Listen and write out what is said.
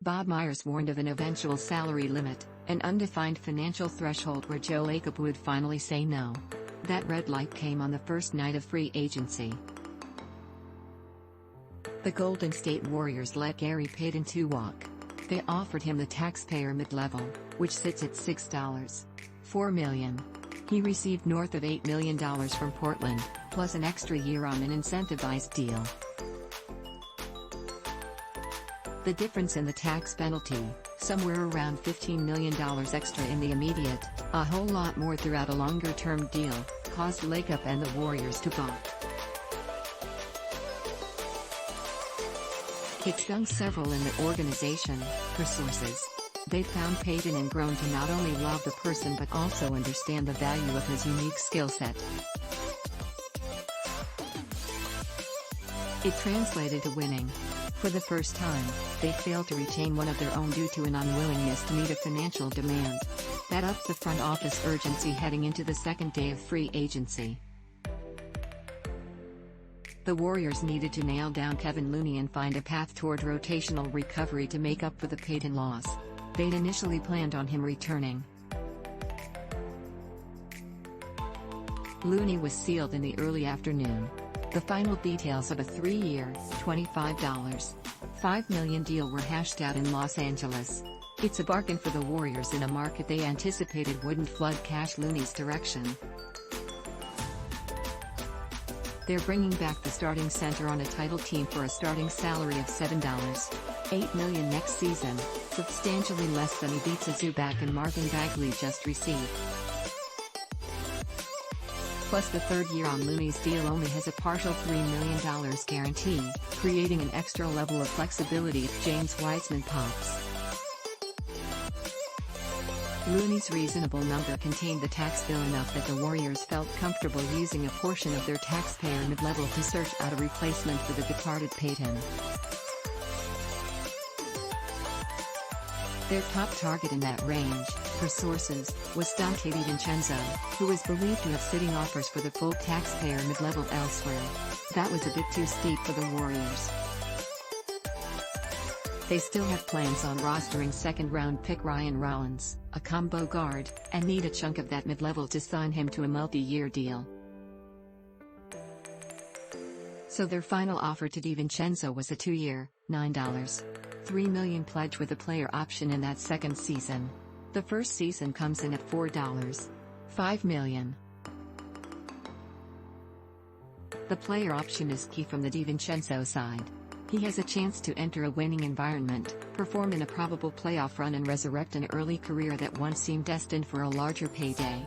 Bob Myers warned of an eventual salary limit, an undefined financial threshold where Joe Lacob would finally say no. That red light came on the first night of free agency. The Golden State Warriors let Gary Payton II walk. They offered him the taxpayer mid-level, which sits at $6.4 million. He received north of $8 million from Portland, plus an extra year on an incentivized deal. The difference in the tax penalty, somewhere around $15 million extra in the immediate, a whole lot more throughout a longer-term deal, caused Lacob and the Warriors to balk. It stung several in the organization, per sources. They found Payton and grown to not only love the person but also understand the value of his unique skill set. It translated to winning. For the first time, they failed to retain one of their own due to an unwillingness to meet a financial demand. That upped the front office urgency heading into the second day of free agency. The Warriors needed to nail down Kevon Looney and find a path toward rotational recovery to make up for the Payton loss. They'd initially planned on him returning. Looney was sealed in the early afternoon. The final details of a 3-year, $25.5 million deal were hashed out in Los Angeles. It's a bargain for the Warriors in a market they anticipated wouldn't flood cash Looney's direction. They're bringing back the starting center on a title team for a starting salary of $7.8 million next season, substantially less than Ivica, Zubac and Marvin Bagley just received. Plus the third year on Looney's deal only has a partial $3 million guarantee, creating an extra level of flexibility if James Wiseman pops. Looney's reasonable number contained the tax bill enough that the Warriors felt comfortable using a portion of their taxpayer mid-level to search out a replacement for the departed Payton. Their top target in that range, per sources, was Donte DiVincenzo, who was believed to have sitting offers for the full taxpayer mid-level elsewhere. That was a bit too steep for the Warriors. They still have plans on rostering second-round pick Ryan Rollins, a combo guard, and need a chunk of that mid-level to sign him to a multi-year deal. So their final offer to DiVincenzo was a 2-year, $9.3 million pledge with a player option in that second season. The first season comes in at $4.5 million. The player option is key from the DiVincenzo side. He has a chance to enter a winning environment, perform in a probable playoff run and resurrect an early career that once seemed destined for a larger payday.